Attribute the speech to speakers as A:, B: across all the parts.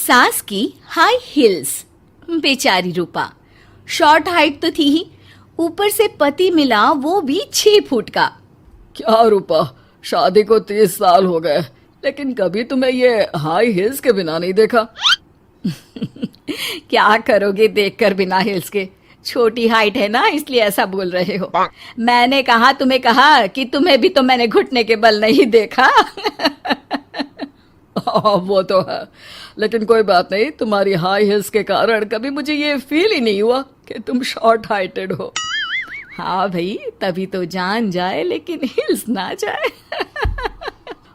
A: सास की high heels. बेचारी रूपा शॉर्ट हाइट तो थी ही, ऊपर से पति मिला वो भी 6 फुट का।
B: क्या रूपा, शादी को 30 साल हो गए लेकिन कभी तुम्हें ये हाई हील्स के बिना नहीं देखा।
A: क्या करोगे देखकर बिना हिल्स के? छोटी हाइट है ना, इसलिए ऐसा बोल रहे हो। मैंने कहा तुम्हें कहा कि तुम्हें भी तो मैंने घुटने के बल नहीं देखा।
B: वो तो है, लेकिन कोई बात नहीं, तुम्हारी हाई हील्स के कारण कभी मुझे ये फील ही नहीं हुआ कि तुम शॉर्ट हाइटेड हो।
A: हाँ भाई, तभी तो जान जाए लेकिन हिल्स ना जाए।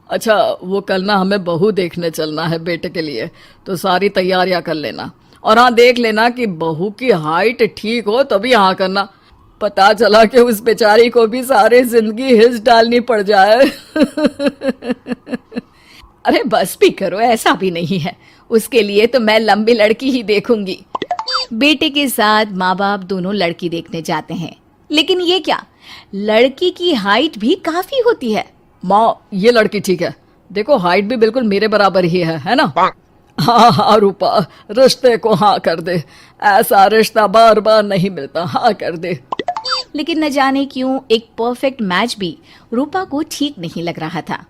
B: अच्छा, वो कल ना हमें बहू देखने चलना है बेटे के लिए, तो सारी तैयारियां कर लेना। और हाँ, देख लेना कि बहू की हाइट ठीक हो तभी हाँ करना। पता चला कि उस बेचारी को भी सारी जिंदगी हिल्स डालनी पड़ जाए।
A: अरे बस भी करो, ऐसा भी नहीं है। उसके लिए तो मैं लंबी लड़की ही देखूंगी। बेटे के साथ माँ बाप दोनों लड़की देखने जाते हैं, लेकिन ये क्या, लड़की की हाइट भी काफी होती है।
B: माँ, ये लड़की ठीक है, देखो हाइट भी बिल्कुल मेरे बराबर ही है ना? हाँ हाँ रूपा, रिश्ते को हाँ कर दे, ऐसा रिश्ता बार बार नहीं मिलता, हाँ कर दे।
A: लेकिन न जाने क्यों एक परफेक्ट मैच भी रूपा को ठीक नहीं लग रहा था।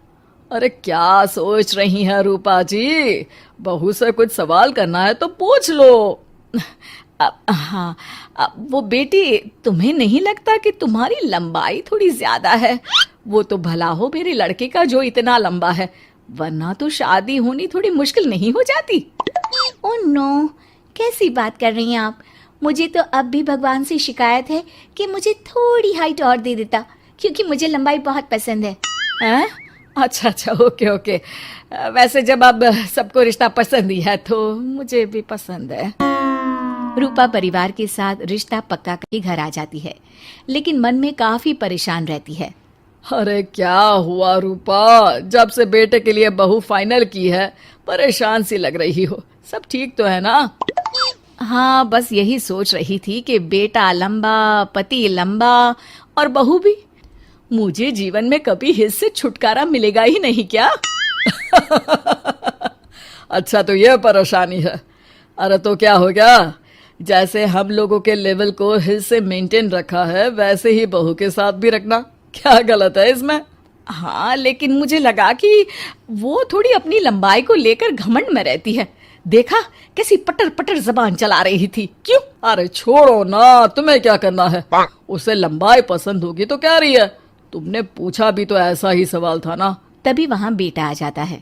B: अरे क्या सोच रही हैं रूपा जी, बहू से कुछ सवाल करना है तो पूछ लो।
A: हाँ, वो बेटी, तुम्हें नहीं लगता कि तुम्हारी लंबाई थोड़ी ज्यादा है? वो तो भला हो मेरे लड़के का जो इतना लंबा है, वरना तो शादी होनी थोड़ी मुश्किल नहीं हो जाती। ओह नो, कैसी बात कर रही हैं आप? मुझे तो अब भी भगवान से शिकायत है कि मुझे थोड़ी हाइट और दे देता, क्योंकि मुझे लंबाई बहुत पसंद है।
B: हैं? अच्छा अच्छा, ओके ओके। वैसे जब अब सबको रिश्ता पसंद ही है तो मुझे भी पसंद है।
A: रूपा परिवार के साथ रिश्ता पक्का करके घर आ जाती है, लेकिन मन में काफी परेशान रहती है।
B: अरे क्या हुआ रूपा, जब से बेटे के लिए बहू फाइनल की है परेशान सी लग रही हो, सब ठीक तो है ना?
A: हाँ, बस यही सोच रही थी कि बेटा लंबा, पति लंबा और बहू भी। मुझे जीवन में कभी हिस्स से छुटकारा मिलेगा ही नहीं क्या?
B: अच्छा, तो ये परेशानी है। अरे तो क्या हो गया, जैसे हम लोगों के लेवल को हिस्स से मेंटेन रखा है वैसे ही बहू के साथ भी रखना, क्या गलत है इसमें?
A: हाँ, लेकिन मुझे लगा कि वो थोड़ी अपनी लंबाई को लेकर घमंड में रहती है। देखा कैसी पटर पटर जबान चला रही थी। क्यों?
B: अरे छोड़ो ना, तुम्हें क्या करना है? उसे लंबाई पसंद होगी तो क्या रही है, तुमने पूछा भी तो ऐसा ही सवाल था ना।
A: तभी वहां बेटा आ जाता है।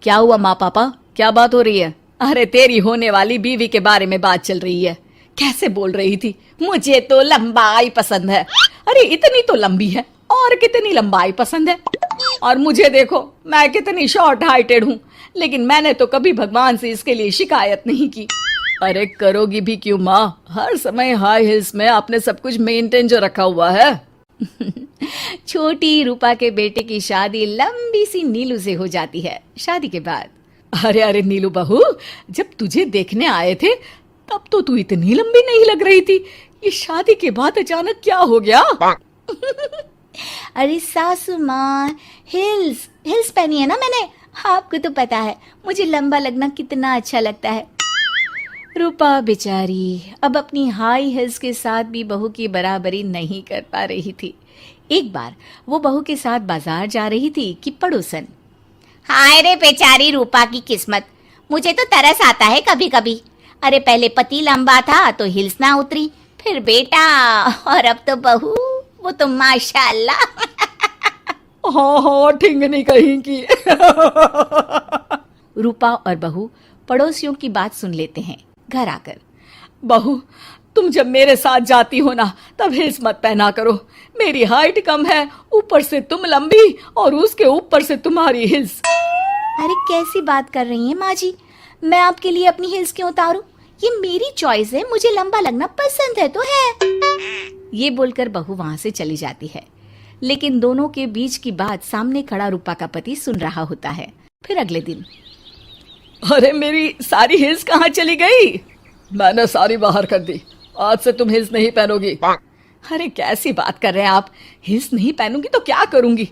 A: क्या हुआ माँ पापा, क्या बात हो रही है? अरे तेरी होने वाली बीवी के बारे में बात चल रही है। कैसे बोल रही थी, मुझे तो लंबाई पसंद है। अरे इतनी तो लंबी है, और कितनी लंबाई पसंद है? और मुझे देखो, मैं कितनी शॉर्ट हाइटेड हूँ, लेकिन मैंने तो कभी भगवान से इसके लिए शिकायत नहीं की।
B: अरे करोगी भी क्यों माँ, हर समय हाई हिल्स में आपने सब कुछ मेंटेन जो रखा हुआ है।
A: छोटी रूपा के बेटे की शादी लंबी सी नीलू से हो जाती है। शादी के बाद,
B: अरे अरे नीलू बहू, जब तुझे देखने आए थे तब तो तू इतनी लंबी नहीं लग रही थी, ये शादी के बाद अचानक क्या हो गया?
A: अरे सासू माँ, हिल्स हिल्स पहनी है ना मैंने, आपको तो पता है मुझे लंबा लगना कितना अच्छा लगता है। रूपा बेचारी अब अपनी हाई हिल्स के साथ भी बहू की बराबरी नहीं कर पा रही थी। एक बार वो बहू के साथ बाजार जा रही थी कि पड़ोसन,
C: हाय रे बेचारी रूपा की किस्मत, मुझे तो तरस आता है कभी कभी। अरे पहले पति लंबा था तो हिल्स ना उतरी, फिर बेटा, और अब तो बहू, वो तो माशाल्लाह।
B: हाँ हाँ, ठिंगनी कहीं की।
A: रूपा और बहू पड़ोसियों की बात सुन लेते हैं। घर आकर,
B: बहू, तुम जब मेरे साथ जाती हो ना तब हिल्स मत पहना करो, मेरी हाइट कम है, ऊपर से तुम लंबी और उसके ऊपर से तुम्हारी हिल्स।
A: अरे कैसी बात कर रही हैं माँ जी, मैं आपके लिए अपनी हिल्स क्यों उतारूं? ये मेरी चॉइस है, मुझे लंबा लगना पसंद है तो है। ये बोलकर बहू वहां से चली जाती है, लेकिन दोनों के बीच की बात सामने खड़ा रूपा का पति सुन रहा होता है। फिर अगले दिन,
B: अरे मेरी सारी हिल्स कहाँ चली गई? मैंने सारी बाहर कर दी, आज से तुम हिल्स नहीं पहनोगी।
A: अरे कैसी बात कर रहे हैं आप, हिल्स नहीं पहनूंगी तो क्या करूंगी?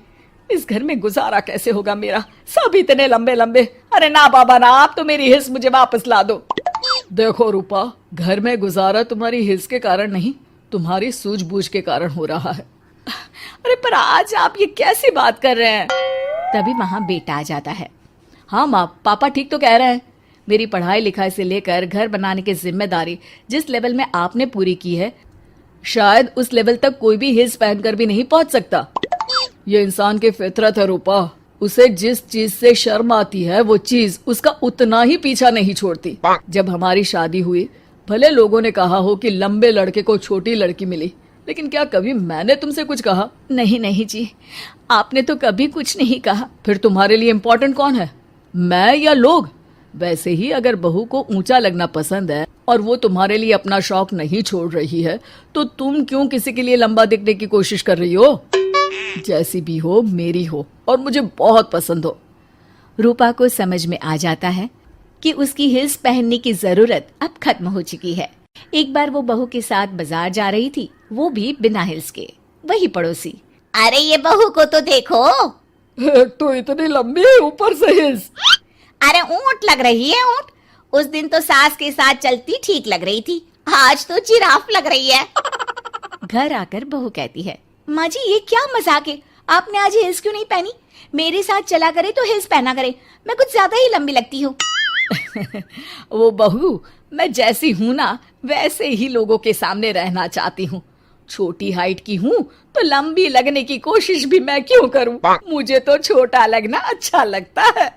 A: इस घर में गुजारा कैसे होगा मेरा, सब इतने लंबे लंबे। अरे ना बाबा ना, आप तो मेरी हिस्स मुझे वापस ला दो।
B: देखो रूपा, घर में गुजारा तुम्हारी हिस्स के कारण नहीं, तुम्हारी सूझबूझ के कारण हो रहा है।
A: अरे पर आज आप ये कैसी बात कर रहे हैं?
C: तभी वहां बेटा आ जाता है।
A: हाँ माँ, पापा ठीक तो कह रहे हैं। मेरी पढ़ाई लिखाई से लेकर घर बनाने की जिम्मेदारी जिस लेवल में आपने पूरी की है, शायद उस लेवल तक कोई भी हिल्स पहनकर भी नहीं पहुंच सकता।
B: ये इंसान की फितरत है रूपा, उसे जिस चीज से शर्म आती है वो चीज उसका उतना ही पीछा नहीं छोड़ती। जब हमारी शादी हुई, भले लोगों ने कहा हो कि लंबे लड़के को छोटी लड़की मिली, लेकिन क्या कभी मैंने तुमसे कुछ कहा?
A: नहीं नहीं जी, आपने तो कभी कुछ नहीं कहा।
B: फिर तुम्हारे लिए इम्पोर्टेंट कौन है, मैं या लोग? वैसे ही अगर बहू को ऊंचा लगना पसंद है और वो तुम्हारे लिए अपना शौक नहीं छोड़ रही है, तो तुम क्यों किसी के लिए लंबा दिखने की कोशिश कर रही हो? जैसी भी हो, मेरी हो और मुझे बहुत पसंद हो।
C: रूपा को समझ में आ जाता है कि उसकी हिल्स पहनने की जरूरत अब खत्म हो चुकी है। एक बार वो बहू के साथ बाजार जा रही थी, वो भी बिना हिल्स के। वही पड़ोसी, अरे ये बहू को तो देखो,
B: एक तो इतनी लंबी, ऊपर से हिल्स।
C: अरे ऊंट लग रही है ऊंट। उस दिन तो सास के साथ चलती ठीक लग रही थी, आज तो जिराफ लग रही है। घर आकर बहू कहती है, माँ जी ये क्या मजाक है, आपने आज हिल्स क्यों नहीं पहनी? मेरे साथ चला करे तो हिल्स पहना करे, मैं कुछ ज्यादा ही लंबी लगती हूँ।
A: वो बहू, मैं जैसी हूं ना वैसे ही लोगों के सामने रहना चाहती हूँ। छोटी हाइट की हूँ तो लंबी लगने की कोशिश भी मैं क्यों करूँ? मुझे तो छोटा लगना अच्छा लगता है।